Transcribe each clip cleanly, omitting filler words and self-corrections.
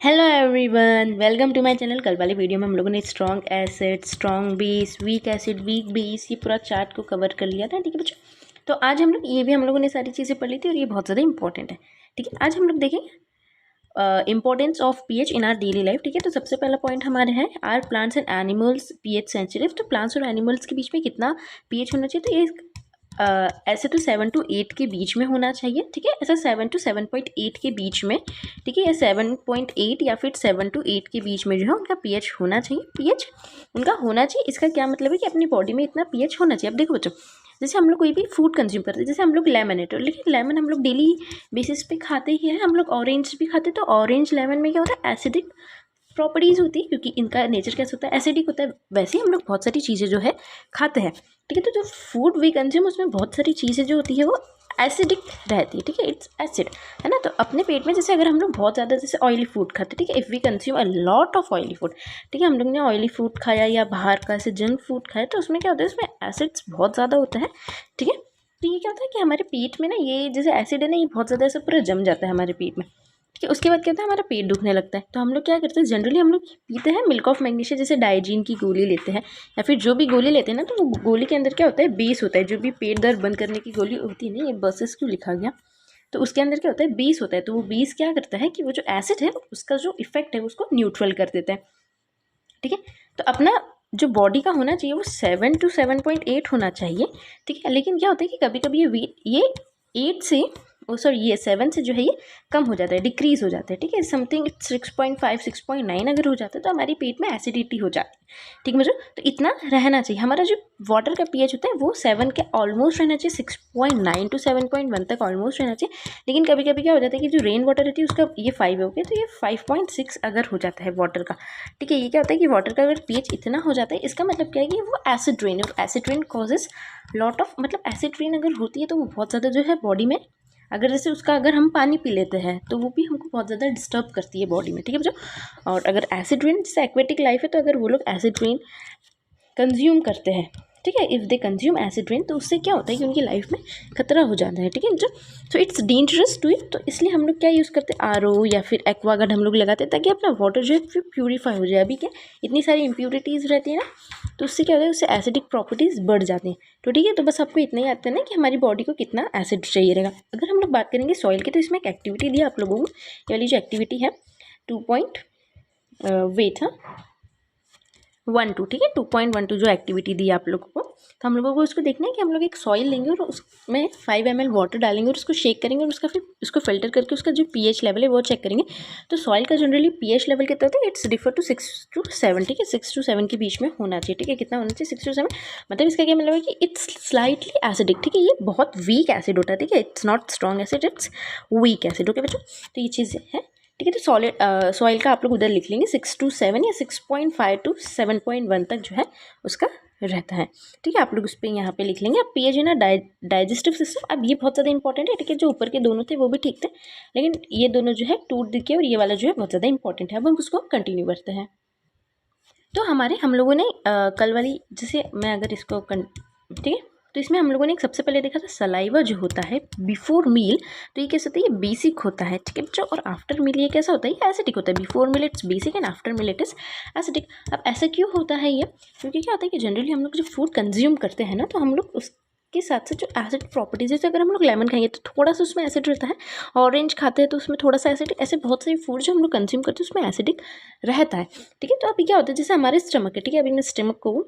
Hello everyone, welcome to my channel. कल वाली video में हम लोगों ने strong acid, strong base, weak acid, weak base, ये पूरा चार्ट को कवर कर लिया था। ठीक है बच्चों, तो आज हम लोग ये भी हम लोगों ने सारी चीज़ें पढ़ ली थी और ये बहुत ज़्यादा इंपॉर्टेंट है। ठीक है, आज हम लोग देखेंगे importance of pH in our daily life. ठीक है, तो सबसे पहला पॉइंट हमारे हैं are plants and animals pH sensitive. तो प्लांट्स और एनिमल्स के बीच में कितना पीएच होना चाहिए? तो ये ऐसे तो 7 to 8 के बीच में होना चाहिए। ठीक है, ऐसा 7 to 7.8 के बीच में। ठीक है, या 7.8 या फिर 7 to 8 के बीच में जो है उनका पीएच होना चाहिए। पीएच उनका होना चाहिए, इसका क्या मतलब है कि अपनी बॉडी में इतना पीएच होना चाहिए। अब देखो बच्चों, जैसे हम लोग कोई भी फूड कंज्यूम करते हैं, जैसे हम लोग लेमन है, तो लेकिन लेमन हम लोग डेली बेसिस पे खाते ही हैं। हम लोग ऑरेंज भी खाते हैं, तो ऑरेंज लेमन में क्या होता है, एसिडिक प्रॉपर्टीज़ होती है, क्योंकि इनका नेचर कैसा होता है, एसिडिक होता है। वैसे ही हम लोग बहुत सारी चीज़ें जो है खाते हैं। ठीक है, तो जो फूड वी कंज्यूम उसमें बहुत सारी चीज़ें जो होती है वो एसिडिक रहती है। ठीक है, इट्स एसिड, है ना। तो अपने पेट में जैसे अगर हम लोग बहुत ज़्यादा जैसे ऑयली फूड खाते हैं, ठीक है, if we consume a lot of oily food, ठीक है, हम लोग ने ऑयली फूड खाया या बाहर का ऐसे जंक फूड खाया, तो उसमें क्या होता है, उसमें एसिड्स बहुत ज़्यादा होता है। ठीक है, तो ये क्या होता है कि हमारे पेट में ना ये जैसे एसिड है ना, ये बहुत ज़्यादा ऐसे पूरा जम जाता है हमारे पेट में। ठीक है, उसके बाद क्या होता है, हमारा पेट दुखने लगता है। तो हम लोग क्या करते हैं, जनरली हम लोग पीते हैं मिल्क ऑफ मैग्नीशिया, जैसे डाइजीन की गोली लेते हैं या फिर जो भी गोली लेते हैं ना, तो वो गोली के अंदर क्या होता है, बेस होता है। जो भी पेट दर्द बंद करने की गोली होती है ना, ये बसेस क्यों लिखा गया, तो उसके अंदर क्या होता है, बेस होता है। तो वो बेस क्या करता है कि वो जो एसिड है उसका जो इफेक्ट है उसको न्यूट्रल कर देता है। ठीक है, तो अपना जो बॉडी का होना चाहिए वो 7 to 7.8 होना चाहिए। ठीक है, लेकिन क्या होता है कि कभी कभी ये 8 से ये 7 से जो है ये कम हो जाता है, डिक्रीज हो जाता है। ठीक है, समथिंग 6.5 6.9 अगर हो जाता है तो हमारी पेट में एसिडिटी हो जाती है। ठीक है मतलब, तो इतना रहना चाहिए। हमारा जो वाटर का पीएच होता है वो 7 के ऑलमोस्ट रहना चाहिए, 6.9 to 7.1 तक ऑलमोस्ट रहना चाहिए। लेकिन कभी कभी क्या हो जाता है कि जो रेन वाटर रहती है उसका ये 5 हो गया, तो ये 5.6 अगर हो जाता है वाटर का। ठीक है, ये क्या होता है कि वाटर का अगर पीएच इतना हो जाता है, इसका मतलब क्या है कि वो एसिड रेन है। Acid rain causes lot of, मतलब एसिड रेन अगर होती है तो वो बहुत ज़्यादा जो है बॉडी में, अगर जैसे उसका अगर हम पानी पी लेते हैं तो वो भी हमको बहुत ज़्यादा डिस्टर्ब करती है बॉडी में। ठीक है बच्चों, और अगर एसिड रेन जैसे एक्वेटिक लाइफ है, तो अगर वो लोग एसिड रेन कंज्यूम करते हैं, ठीक है, if they consume acid rain, तो उससे क्या होता है कि उनकी लाइफ में खतरा हो जाता है। ठीक है, जो so it's dangerous to eat. तो इसलिए हम लोग क्या यूज़ करते हैं, आरओ या फिर एक्वागार्ड हम लोग लगाते हैं, ताकि अपना वाटर जो है फिर प्यूरीफाई हो जाए। अभी क्या इतनी सारी इम्प्यूरिटीज़ रहती है ना, तो उससे क्या होता है, उससे एसिडिक प्रॉपर्टीज़ बढ़ जाती हैं। तो ठीक है, तो बस आपको इतना ही आता है ना कि हमारी बॉडी को कितना एसिड चाहिए रहेगा। अगर हम लोग बात करेंगे सॉइल की, तो इसमें एक एक्टिविटी दी आप लोगों को, ये वाली जो एक्टिविटी है 2 पॉइंट वेट है 12, ठीक है, 2.12 जो एक्टिविटी दी है आप लोगों को, तो हम लोगों को उसको देखना है कि हम लोग एक सॉइल लेंगे और उसमें 5 ml वाटर डालेंगे और उसको शेक करेंगे और उसका फिर उसको फिल्टर करके उसका जो पीएच लेवल है वो चेक करेंगे। तो सॉइल का जनरली पीएच लेवल कितना होता है, इट्स डिफर टू 6 to 7। ठीक है, 6 to 7 के बीच में होना चाहिए। ठीक है, कितना होना चाहिए, 6 to 7। मतलब इसका क्या मतलब है कि इट्स स्लाइटली एसिडिक। ठीक है, ये बहुत वीक एसिड होता है। ठीक है, it's not strong acid, it's weak acid. Okay बच्चों, तो ये चीज़ है। ठीक है, तो सॉलिड सॉइल का आप लोग उधर लिख लेंगे 6 to 7 या 6.5 to 7.1 तक जो है उसका रहता है। ठीक है, आप लोग उस पर यहाँ पे लिख लेंगे। अब पीएच है ना, डाइजेस्टिव सिस्टम, अब ये बहुत ज़्यादा इंपॉर्टेंट है। ठीक है, जो ऊपर के दोनों थे वो भी ठीक थे, लेकिन ये दोनों जो है टूट दिखे और ये वाला जो है बहुत ज़्यादा इंपॉर्टेंट है। अब हम उसको कंटिन्यू करते हैं। तो हम लोगों ने कल वाली, जैसे मैं अगर इसको ठीक है, तो इसमें हम लोगों ने एक सबसे पहले देखा था सलाइवा जो होता है बिफोर मील, तो ये कैसा होता है, ये बेसिक होता है। ठीक है बच्चों, और आफ्टर मील ये कैसा होता है, ये एसिडिक होता है। Before meal it's basic and after meal it is acidic. अब ऐसा क्यों होता है ये, क्योंकि क्या होता है कि जनरली हम लोग जो फूड कंज्यूम करते हैं ना, तो हम लोग उसके साथ साथ जो एसिड प्रॉपर्टीज, जैसे अगर हम लोग लेमन खाएंगे तो थोड़ा सा उसमें एसिड रहता है, ऑरेंज खाते हैं तो उसमें थोड़ा सा एसिड, ऐसे बहुत सारी फूड जो हम लोग कंज्यूम करते हैं उसमें एसिडिक रहता है। ठीक है, तो अभी क्या होता है, जैसे हमारे स्टमक है, ठीक है, अभी मैं स्टमक को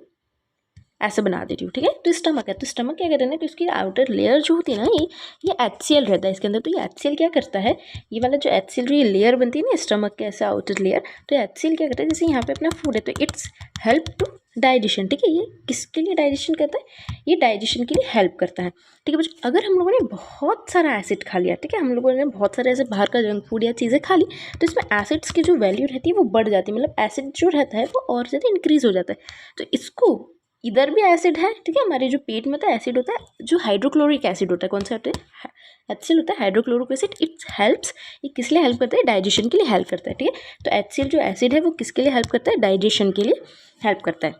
ऐसे बना देती हूँ। ठीक है, तो स्टमक है, तो स्टमक क्या करते हैं ना, तो इसकी आउटर लेयर जो होती है ना, ये HCl रहता है इसके अंदर। तो ये HCl क्या करता है, ये वाला जो HCl जो ये लेयर बनती है ना स्टमक के ऐसे आउटर लेयर, तो HCl क्या करता है, जैसे यहाँ पे अपना फूड है तो इट्स हेल्प टू डाइजेशन। ठीक है, ये किसके लिए डाइजेशन करता है, ये डाइजेशन के लिए हेल्प करता है। ठीक है बच्चों, अगर हम लोगों ने बहुत सारा एसिड खा लिया, ठीक है, हम लोगों ने बहुत सारे ऐसे बाहर का जंक फूड या चीज़ें खा ली, तो इसमें एसिड्स की जो वैल्यू रहती है वो बढ़ जाती है, मतलब एसिड जो रहता है वो और ज़्यादा इंक्रीज हो जाता है। तो इसको इधर भी एसिड है, ठीक है, हमारे जो पेट में तो एसिड होता है, जो हाइड्रोक्लोरिक एसिड होता है, कौन सा होता है, HCl होता है, हाइड्रोक्लोरिक एसिड। इट्स हेल्प्स, ये किस लिए हेल्प करता है, डाइजेशन के लिए हेल्प करता है। ठीक है, तो HCl जो एसिड है वो किसके लिए हेल्प करता है, डाइजेशन के लिए हेल्प करता है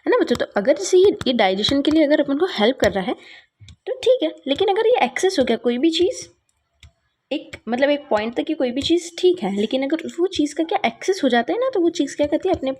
ना बच्चों। तो अगर जैसे ये डाइजेशन के लिए अगर अपन को हेल्प कर रहा है तो ठीक है, लेकिन अगर ये एक्सेस हो गया कोई भी चीज़, एक मतलब एक पॉइंट तक की कोई भी चीज़ ठीक है, लेकिन अगर वो चीज़ का क्या एक्सेस हो जाता है ना, तो वो चीज़ क्या करती है, अपने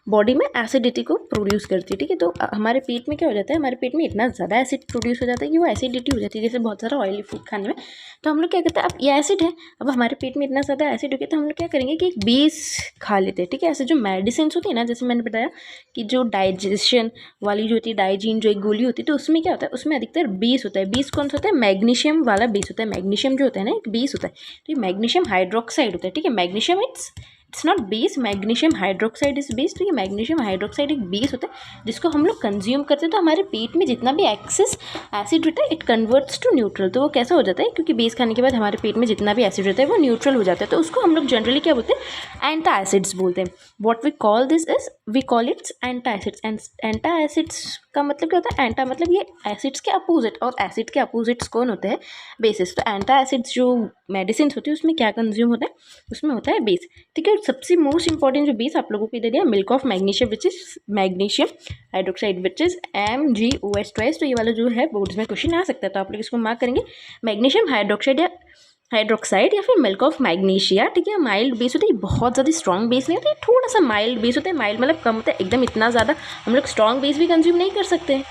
बॉडी में एसिडिटी को प्रोड्यूस करती है। ठीक है, तो हमारे पेट में क्या हो जाता है, हमारे पेट में इतना ज़्यादा एसिड प्रोड्यूस हो जाता है कि वो एसिडिटी हो जाती है, जैसे बहुत सारा ऑयली फूड खाने में। तो हम लोग क्या करते हैं, अब ये एसिड है, अब हमारे पेट में इतना ज़्यादा एसिड हो गया, तो हम लोग क्या करेंगे कि एक बेस खा लेते हैं। ठीक है, ऐसे जो मेडिसिन होती है ना, जैसे मैंने बताया कि जो डाइजेशन वाली जो होती है, डाइजीन जो एक गोली होती है, तो उसमें क्या होता है, उसमें अधिकतर बेस होता है। बेस कौन सा होता है, मैग्नीशियम वाला बेस होता है। मैग्नीशियम जो होता है ना, एक बेस होता है, तो ये मैग्नीशियम हाइड्रोक्साइड होता है। ठीक है, magnesium it's not base, magnesium hydroxide is base. तो ये मैग्नीशियम हाइड्रोक्साइड एक बेस होता है जिसको हम लोग कंज्यूम करते हैं, तो हमारे पेट में जितना भी एक्सेस एसिड होता है इट कन्वर्ट्स टू न्यूट्रल। तो वो कैसा हो जाता है, क्योंकि बेस खाने के बाद हमारे पेट में जितना भी एसिड होता है वो न्यूट्रल हो जाता है, तो उसको हम लोग जनरली क्या बोलते हैं, एंटा एसिड्स बोलते हैं। What we call this is, we call its antacids. And antacids का मतलब क्या होता है, एंटा मतलब ये एसिड्स के अपोजिट, और एसिड के अपोजिट्स कौन होते हैं, बेसिस। तो एंटा एसिड्स जो मेडिसिन होती है उसमें क्या कंज्यूम होता है, उसमें होता है बेस। ठीक है, सबसे मोस्ट इंपॉर्टेंट जो बेस आप लोगों को दे दिया, milk of magnesium which is magnesium hydroxide which is MgOH twice. तो ये वाला जो है बोर्ड्स में क्वेश्चन आ सकता है, तो आप लोग इसको मार्क करेंगे, मैग्नीशियम हाइड्रोक्साइड या फिर मिल्क ऑफ मैग्नीशिया। ठीक है, माइल्ड बेस होता है, बहुत ज़्यादा स्ट्रॉन्ग बेस नहीं होता है, थोड़ा सा माइल्ड बेस होता है। माइल्ड मतलब कम होता है, एकदम इतना ज़्यादा हम लोग स्ट्रॉन्ग बेस भी कंज्यूम नहीं कर सकते हैं।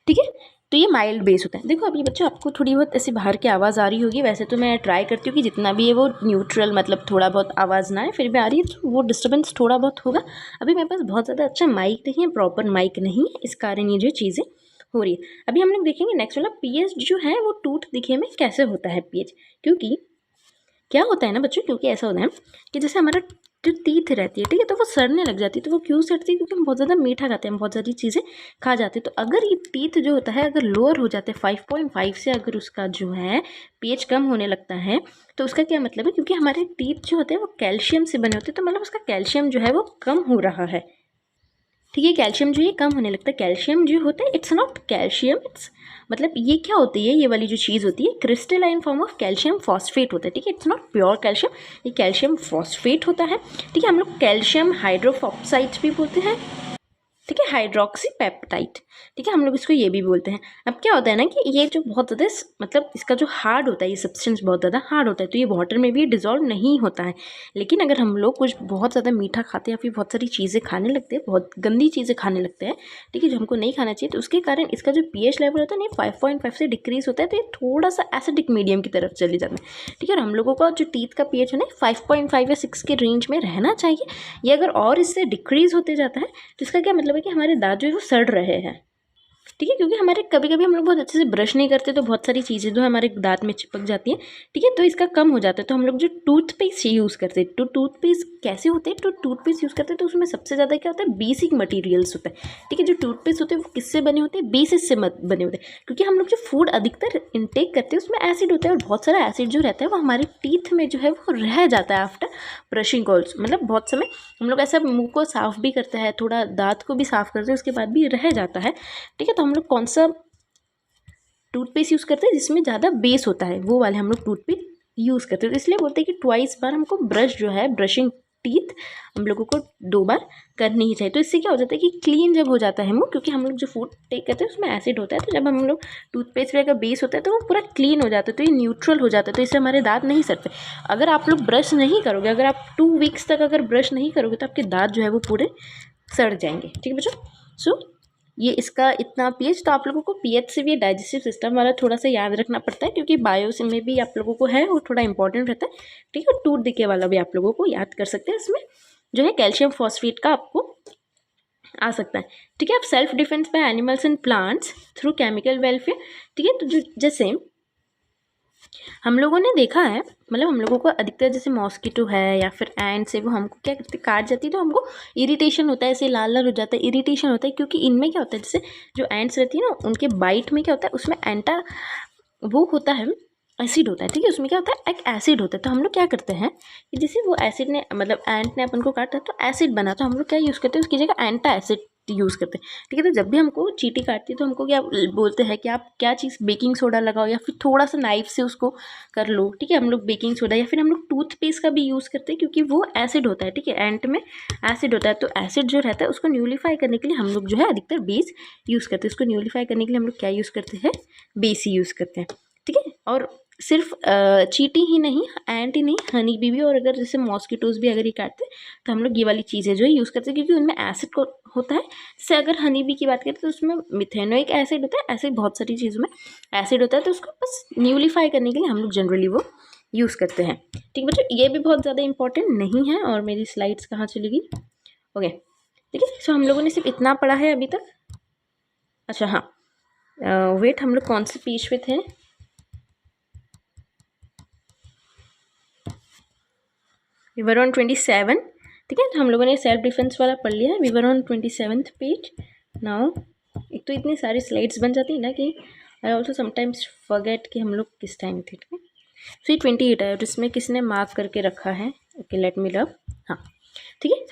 ठीक है, तो ये माइल्ड बेस होता है। देखो अभी बच्चों आपको थोड़ी बहुत ऐसी बाहर की आवाज़ आ रही होगी, वैसे तो मैं ट्राई करती हूँ कि जितना भी है वो न्यूट्रल, मतलब थोड़ा बहुत आवाज़ ना है, फिर भी आ रही है तो वो डिस्टर्बेंस थोड़ा बहुत होगा। अभी मेरे पास बहुत ज़्यादा अच्छा माइक नहीं है, प्रॉपर माइक नहीं है, इस कारण ये जो चीज़ें हो रही है। अभी हम लोग देखेंगे नेक्स्ट वाला, पीएच जो है वो टूथ दिखे में कैसे होता है पीएच। क्योंकि क्या होता है ना बच्चों, क्योंकि ऐसा होता है कि जैसे हमारा जो टीथ रहती है, ठीक है, तो वो सड़ने लग जाती है। तो वो क्यों सड़ती है, क्योंकि हम बहुत ज़्यादा मीठा खाते हैं, हम बहुत सारी चीज़ें खा जाते हैं। तो अगर ये टीथ जो होता है अगर लोअर हो जाते हैं 5.5 से, अगर उसका जो है पीएच कम होने लगता है, तो उसका क्या मतलब है, क्योंकि हमारे टीथ जो होते हैं वो कैल्शियम से बने होते हैं, तो मतलब उसका कैल्शियम जो है वो कम हो रहा है। ठीक है, कैल्शियम जो है कम होने लगता है। कैल्शियम जो होता है इट्स नॉट कैल्शियम, इट्स मतलब ये क्या होती है, ये वाली जो चीज़ होती है crystalline form of calcium phosphate होता है। ठीक है, इट्स नॉट प्योर कैल्शियम, ये कैल्शियम फॉस्फेट होता है। ठीक है, हम लोग कैल्शियम हाइड्रोफॉक्साइड भी बोलते हैं। ठीक है, हाइड्रोक्सी पेप्टाइड। ठीक है, हम लोग इसको ये भी बोलते हैं। अब क्या होता है ना कि ये जो बहुत ज़्यादा मतलब इसका जो हार्ड होता है, ये सब्सटेंस बहुत ज़्यादा हार्ड होता है, तो ये वाटर में भी डिजॉल्व नहीं होता है। लेकिन अगर हम लोग कुछ बहुत ज़्यादा मीठा खाते हैं या फिर बहुत सारी चीज़ें खाने लगते हैं, बहुत गंदी चीज़ें खाने लगते हैं, ठीक है, जो हमको नहीं खाना चाहिए, तो उसके कारण इसका जो पीएच लेवल होता है ना 5.5 से डिक्रीज होता है, तो ये थोड़ा सा एसिडिक मीडियम की तरफ चले जाता है। ठीक है, और हम लोगों का जो टीथ का पीएच है ना 5.5 या 6 के रेंज में रहना चाहिए। ये अगर और इससे डिक्रीज होते जाता है, तो इसका क्या मतलब है कि हमारे दांत जो है वो सड़ रहे हैं। ठीक है, क्योंकि हमारे कभी कभी हम लोग बहुत अच्छे से ब्रश नहीं करते, तो बहुत सारी चीज़ें जो हमारे दांत में चिपक जाती हैं। ठीक है, तो इसका कम हो जाता है। तो हम लोग जो टूथपेस्ट यूज़ करते हैं, तो टूथपेस्ट कैसे होते हैं, तो टूथपेस्ट यूज़ करते हैं तो उसमें सबसे ज़्यादा क्या होता है, बेसिक मटीरियल्स होता है। ठीक है, जो टूथपेस्ट होते हैं वो किससे बने होते हैं, बेसिस से बने होते हैं। क्योंकि हम लोग जो फूड अधिकतर इंटेक करते हैं उसमें एसिड होता है, और बहुत सारा एसिड जो रहता है वो हमारे टीथ में जो है वो रह जाता है आफ्टर ब्रशिंग ऑल्सो। मतलब बहुत समय हम लोग ऐसा मुंह को साफ भी करते हैं, थोड़ा दांत को भी साफ करते हैं, उसके बाद भी रह जाता है। ठीक है, तो हम लोग कौन सा टूथपेस्ट यूज़ करते हैं जिसमें ज़्यादा बेस होता है, वो वाले हम लोग टूथपेस्ट यूज़ करते हैं। तो इसलिए बोलते हैं कि ट्वाइस बार हमको ब्रश जो है, ब्रशिंग टीथ हम लोगों को 2 बार करनी ही चाहिए। तो इससे क्या हो जाता है कि क्लीन जब हो जाता है मुंह, क्योंकि हम लोग जो फूड टेक करते हैं उसमें एसिड होता है, तो जब हम लोग टूथपेस्ट का बेस होता है तो वो पूरा क्लीन हो जाता है, तो ये न्यूट्रल हो जाता है, तो इससे हमारे दांत नहीं सड़ते। अगर आप लोग ब्रश नहीं करोगे, अगर आप 2 वीक्स तक अगर ब्रश नहीं करोगे, तो आपके दांत जो है वो पूरे सड़ जाएंगे। ठीक है बच्चों, सो ये इसका इतना पीएच, तो आप लोगों को पीएच से भी डाइजेस्टिव सिस्टम वाला थोड़ा सा याद रखना पड़ता है, क्योंकि बायो से में भी आप लोगों को है वो थोड़ा इंपॉर्टेंट रहता है। ठीक है, टूथ डिके वाला भी आप लोगों को याद कर सकते हैं, इसमें जो है कैल्शियम फॉस्फेट का आपको आ सकता है। ठीक है, आप self defence by animals and plants through chemical welfare. ठीक है, तो जो जैसे हम लोगों ने देखा है, मतलब हम लोगों को अधिकतर जैसे मॉस्किटो है या फिर एंट्स है, वो हमको क्या करते, काट जाती है तो हमको इरिटेशन होता है, ऐसे लाल लाल हो जाता है, इरिटेशन होता है। क्योंकि इनमें क्या होता है, जैसे जो एंट्स रहती है ना उनके बाइट में क्या होता है, उसमें एंटा वो होता है, एसिड होता है। ठीक है, उसमें क्या होता है, एक एसिड होता है। तो हम लोग क्या करते हैं कि जैसे वो एसिड ने, मतलब एंट ने अपन को काटा तो एसिड बना, तो हम लोग क्या यूज़ करते हैं, उसकी जगह एंटा एसिड यूज़ करते हैं। ठीक है, तो जब भी हमको चींटी काटती है तो हमको क्या बोलते हैं कि आप क्या चीज़ बेकिंग सोडा लगाओ, या फिर थोड़ा सा नाइफ से उसको कर लो। ठीक है, हम लोग बेकिंग सोडा या फिर हम लोग टूथपेस्ट का भी यूज़ करते हैं, क्योंकि वो एसिड होता है। ठीक है, एंट में एसिड होता है, तो एसिड जो रहता है उसको न्यूलीफाई करने के लिए हम लोग जो है अधिकतर बेस यूज़ करते हैं। उसको न्यूलीफाई करने के लिए हम लोग क्या यूज़ करते हैं, बेस ही यूज़ करते हैं। ठीक है, और सिर्फ चींटी ही नहीं, एंट ही नहीं, हनी बी भी, और अगर जैसे मॉस्किटोज़ भी अगर ये काटते हैं तो हम लोग ये वाली चीज़ें जो है यूज़ करते हैं, क्योंकि उनमें एसिड को होता है। जैसे अगर हनी बी की बात करें तो उसमें मिथेनोइक एसिड होता है, ऐसे बहुत सारी चीज़ों में एसिड होता है, तो उसको बस न्यूलीफाई करने के लिए हम लोग जनरली वो यूज़ करते हैं। ठीक है बच्चों, ये भी बहुत ज़्यादा इंपॉर्टेंट नहीं है। और मेरी स्लाइड्स कहाँ चली गई? ओके, ठीक है। सो हम लोगों ने सिर्फ इतना पढ़ा है अभी तक। अच्छा हाँ, वेट, हम लोग कौन से पेज पे थे? We were on 27। ठीक है, तो हम लोगों ने सेल्फ डिफेंस वाला पढ़ लिया है। We were on 27th page now. एक तो इतनी सारी स्लाइड्स बन जाती है ना कि आई ऑल्सो समटाइम्स फॉरगेट कि हम लोग किस टाइम थे। ठीक है, तो ये 28 है और इसमें किसने मार्क करके रखा है? Okay, let me love. हाँ ठीक है,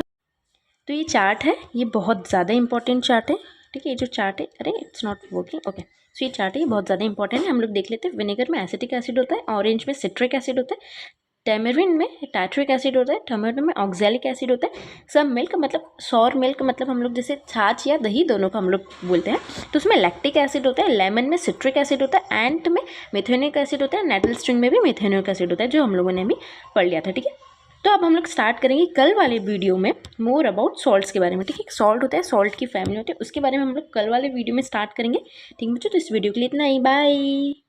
तो ये चार्ट है, ये बहुत ज़्यादा इंपॉर्टेंट चार्ट है। ठीक है, ये जो चार्ट है, अरे इट्स नॉट वर्किंग। ओके, सो ये चार्ट है, ये बहुत ज़्यादा इंपॉर्टेंट है। हम लोग देख लेते हैं। विनेगर में एसिटिक एसिड होता है, ऑरेंज में सिट्रिक एसिड होता है, टेमरिन में टाइट्रिक एसिड होता है, टमाटो में ऑक्सैलिक एसिड होता है। सब मिल्क मतलब सॉर मिल्क मतलब हम लोग जैसे छाछ या दही दोनों का हम लोग बोलते हैं, तो उसमें लैक्टिक एसिड होता है। लेमन में सिट्रिक एसिड होता है, एंट में मेथेनोइक एसिड होता है, नेटल स्ट्रिंग में भी मेथेनोइक एसिड होता है, जो हम लोगों ने अभी पढ़ लिया था। ठीक है, तो अब हम लोग स्टार्ट करेंगे कल वाले वीडियो में मोर अबाउट सॉल्ट्स के बारे में। ठीक है, सॉल्ट होता है, सॉल्ट की फैमिली होती है, उसके बारे में हम लोग कल वाले वीडियो में स्टार्ट करेंगे। ठीक है बच्चों, तो इस वीडियो के लिए इतना ही, बाय।